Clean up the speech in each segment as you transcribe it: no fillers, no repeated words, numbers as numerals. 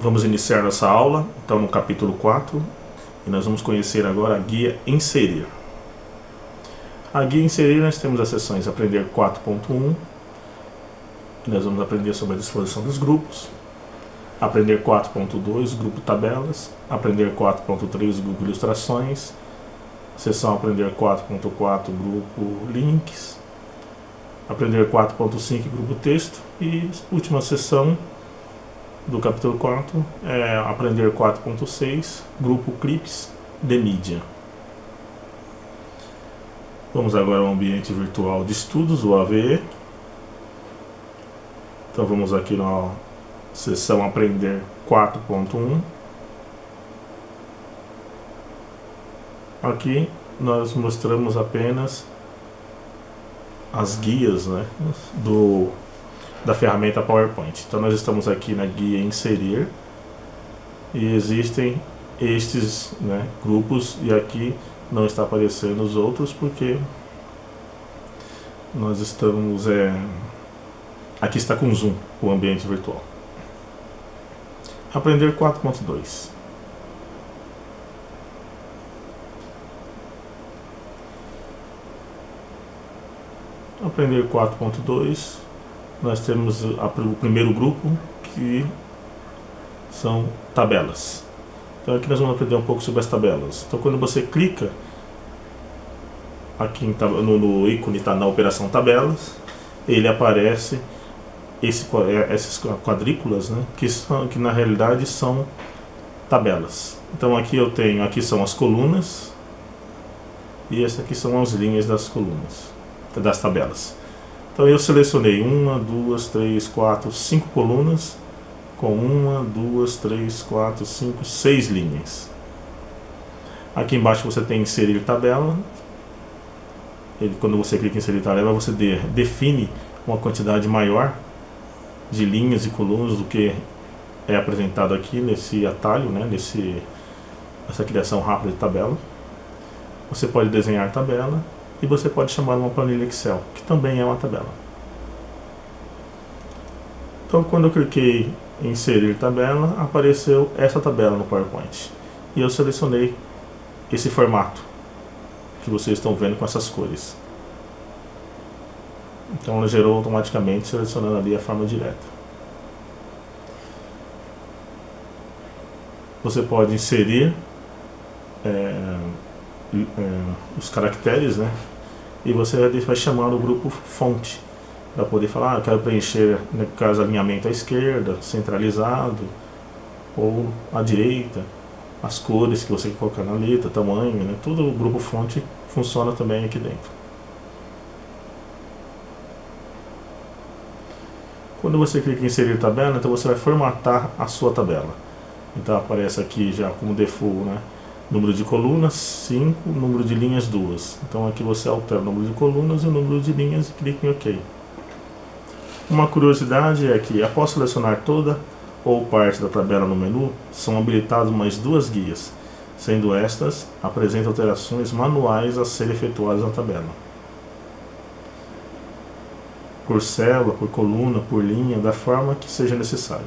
Vamos iniciar nossa aula, então no capítulo 4, e nós vamos conhecer agora a guia Inserir. A guia Inserir nós temos as seções Aprender 4.1, e nós vamos aprender sobre a disposição dos grupos, Aprender 4.2, Grupo Tabelas, Aprender 4.3, Grupo Ilustrações, seção Aprender 4.4, Grupo Links, Aprender 4.5, Grupo Texto, e última seção do capítulo 4 é Aprender 4.6, Grupo Clips de Mídia. Vamos agora ao ambiente virtual de estudos, o AVE. Então vamos aqui na seção Aprender 4.1. Aqui nós mostramos apenas as guias, né, da ferramenta PowerPoint. Então nós estamos aqui na guia Inserir e existem estes, né, grupos, e aqui não está aparecendo os outros porque nós estamos aqui está com zoom o ambiente virtual. Aprender 4.2. Aprender 4.2, nós temos o primeiro grupo, que são tabelas. Então aqui nós vamos aprender um pouco sobre as tabelas. Então quando você clica aqui no ícone na operação tabelas, ele aparece essas quadrículas, né, que na realidade são tabelas. Então aqui são as colunas, e essas aqui são as linhas das colunas, das tabelas. Então eu selecionei 1, 2, 3, 4, 5 colunas com 1, 2, 3, 4, 5, 6 linhas. Aqui embaixo você tem Inserir Tabela. Quando você clica em Inserir Tabela, você define uma quantidade maior de linhas e colunas do que é apresentado aqui nesse atalho, né, essa criação rápida de tabela. Você pode desenhar tabela e você pode chamar uma planilha Excel, que também é uma tabela. Então quando eu cliquei em Inserir Tabela, apareceu essa tabela no PowerPoint. E eu selecionei esse formato que vocês estão vendo com essas cores. Então ela gerou automaticamente, selecionando ali a forma direta. Você pode inserir os caracteres, né? E você vai chamar o grupo fonte para poder falar, eu quero preencher, no caso, alinhamento à esquerda, centralizado, ou à direita, as cores que você quer colocar na letra, tamanho, né? Tudo o grupo fonte funciona também aqui dentro. Quando você clica em Inserir Tabela, então você vai formatar a sua tabela. Então aparece aqui já como default, né, número de colunas 5, número de linhas 2. Então aqui você altera o número de colunas e o número de linhas e clica em OK. Uma curiosidade é que, após selecionar toda ou parte da tabela no menu, são habilitadas mais duas guias, sendo estas apresentam alterações manuais a serem efetuadas na tabela. Por célula, por coluna, por linha, da forma que seja necessário.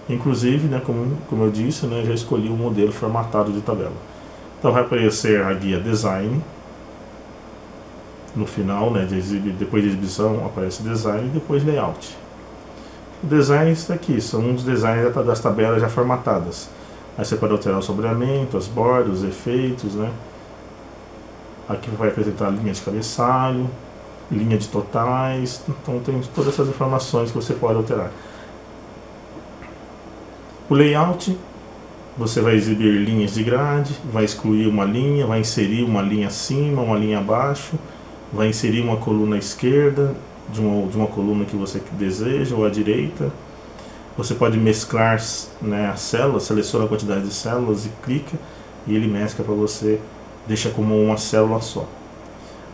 Inclusive, né, como eu disse, né, já escolhi o modelo formatado de tabela. Então vai aparecer a guia Design. No final, né, depois de exibição, aparece Design e depois Layout. O Design está aqui, são os designs das tabelas já formatadas. Aí você pode alterar o sombreamento, as bordas, os efeitos, né. Aqui vai apresentar a linha de cabeçalho, linha de totais, então tem todas essas informações que você pode alterar. O layout, você vai exibir linhas de grade, vai excluir uma linha, vai inserir uma linha acima, uma linha abaixo, vai inserir uma coluna à esquerda de uma coluna que você deseja, ou à direita. Você pode mesclar, né, as células, seleciona a quantidade de células e clica, e ele mescla para você, deixa como uma célula só.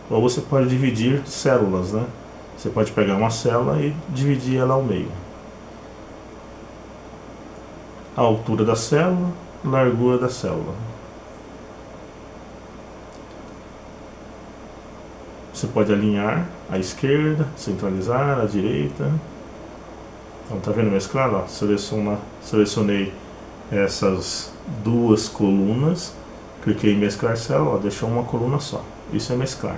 Ou você pode dividir células, né? Você pode pegar uma célula e dividir ela ao meio. A altura da célula, largura da célula. Você pode alinhar à esquerda, centralizar à direita. Então tá vendo mesclar? Ó, selecionei essas duas colunas, cliquei em mesclar célula, ó, deixou uma coluna só. Isso é mesclar.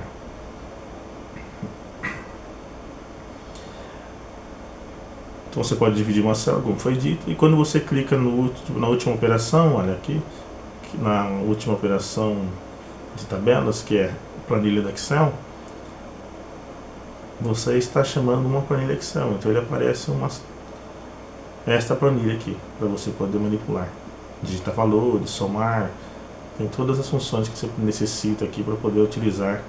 Então você pode dividir uma célula, como foi dito, e quando você clica na última operação, olha aqui, na última operação de tabelas, que é planilha do Excel, você está chamando uma planilha Excel, então ele aparece esta planilha aqui, para você poder manipular, digitar valores, somar, tem todas as funções que você necessita aqui para poder utilizar,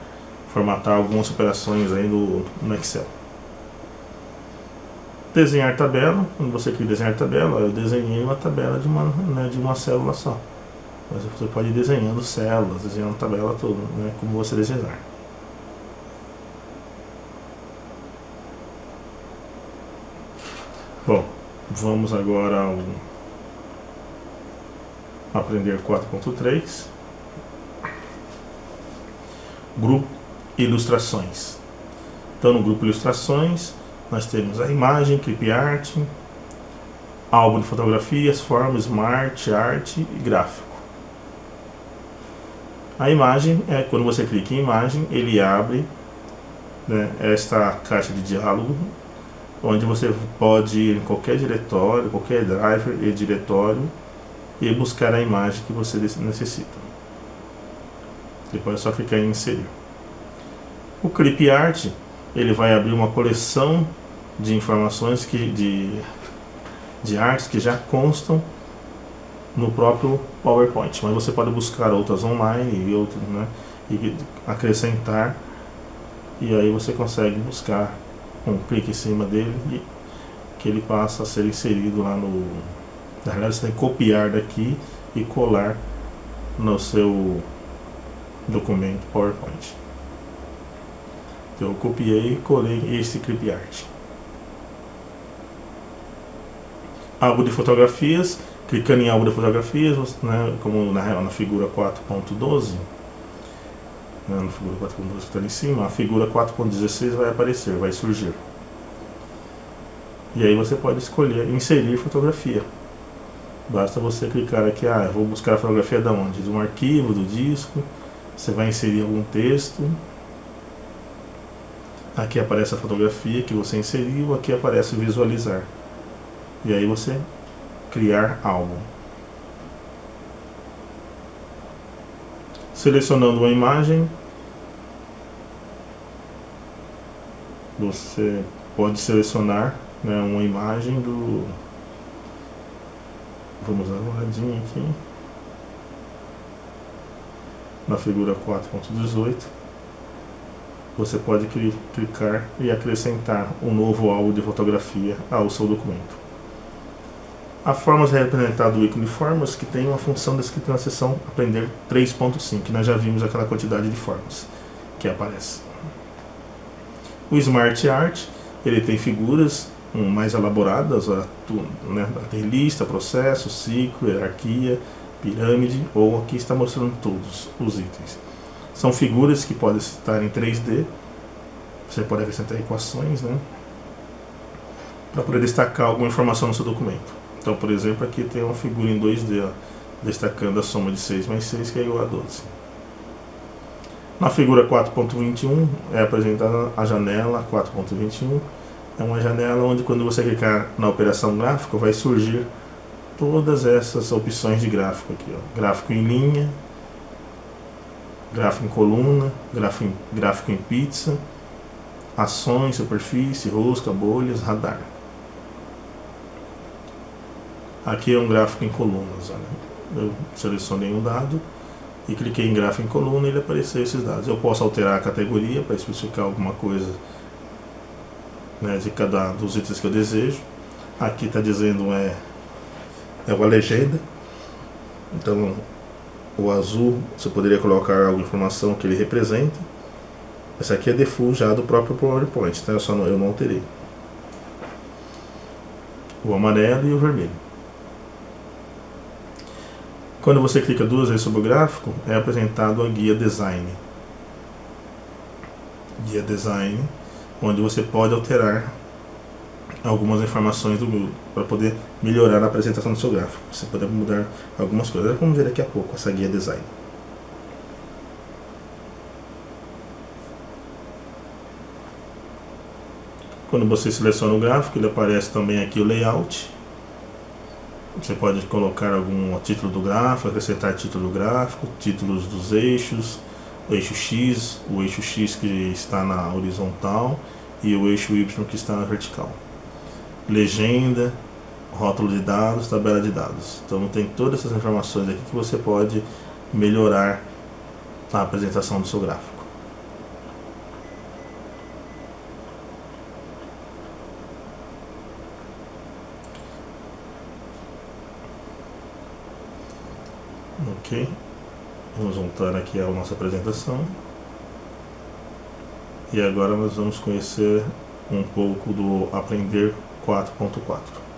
formatar algumas operações aí no Excel. Desenhar tabela, quando você clica em desenhar tabela, eu desenhei uma tabela de uma célula só. Mas você pode ir desenhando células, desenhando tabela toda, né, como você desejar. Bom, vamos agora ao aprender 4.3. Grupo Ilustrações. Então no grupo Ilustrações nós temos a imagem, clip art, álbum de fotografias, forma, smart, art e gráfico. A imagem é quando você clica em imagem, ele abre, né, esta caixa de diálogo, onde você pode ir em qualquer diretório, qualquer driver e diretório e buscar a imagem que você necessita. Depois é só clicar em inserir. O clip art, ele vai abrir uma coleção de informações de artes que já constam no próprio PowerPoint, mas você pode buscar outras online e outras, né, e acrescentar, e aí você consegue buscar um clique em cima dele e que ele passa a ser inserido lá no... Na realidade você tem que copiar daqui e colar no seu documento PowerPoint. Então eu copiei e colei esse clip art. Álbum de fotografias, clicando em álbum de fotografias, né, como na figura 4.12, né, na figura 4.12 que está ali em cima, a figura 4.16 vai aparecer, vai surgir. E aí você pode escolher inserir fotografia. Basta você clicar aqui, eu vou buscar a fotografia de onde? De um arquivo, do disco, você vai inserir algum texto. Aqui aparece a fotografia que você inseriu, aqui aparece visualizar. E aí você criar álbum. Selecionando uma imagem, você pode selecionar, né, uma imagem do... Vamos dar uma olhadinha aqui. Na figura 4.18. Você pode clicar e acrescentar um novo álbum de fotografia ao seu documento. A formas é representada o ícone formas, que tem uma função descrita na seção aprender 3.5, que nós já vimos aquela quantidade de formas que aparece. O Smart Art, ele tem figuras mais elaboradas, né, tem lista, processo, ciclo, hierarquia, pirâmide, ou aqui está mostrando todos os itens. São figuras que podem estar em 3D, você pode acrescentar equações, né, para poder destacar alguma informação no seu documento. Então, por exemplo, aqui tem uma figura em 2D, ó, destacando a soma de 6 mais 6, que é igual a 12. Na figura 4.21 é apresentada a janela 4.21. É uma janela onde, quando você clicar na operação gráfico, vai surgir todas essas opções de gráfico aqui, ó. Gráfico em linha, gráfico em coluna, gráfico em pizza, ações, superfície, rosca, bolhas, radar. Aqui é um gráfico em colunas, olha. Eu selecionei um dado e cliquei em gráfico em coluna e ele apareceu esses dados. Eu posso alterar a categoria para especificar alguma coisa, né, de cada dos itens que eu desejo. Aqui está dizendo é uma legenda. Então o azul você poderia colocar alguma informação que ele representa. Essa aqui é default já do próprio PowerPoint, tá? Eu não alterei. O amarelo e o vermelho. Quando você clica duas vezes sobre o gráfico, é apresentado a guia design. Guia design, onde você pode alterar algumas informações para poder melhorar a apresentação do seu gráfico. Você pode mudar algumas coisas. Vamos ver daqui a pouco essa guia design. Quando você seleciona o gráfico, ele aparece também aqui o layout. Você pode colocar algum título do gráfico, acrescentar título do gráfico, títulos dos eixos, o eixo X que está na horizontal e o eixo Y que está na vertical. Legenda, rótulo de dados, tabela de dados. Então tem todas essas informações aqui que você pode melhorar a apresentação do seu gráfico. Ok, vamos voltar aqui à nossa apresentação. E agora nós vamos conhecer um pouco do Aprender 4.4.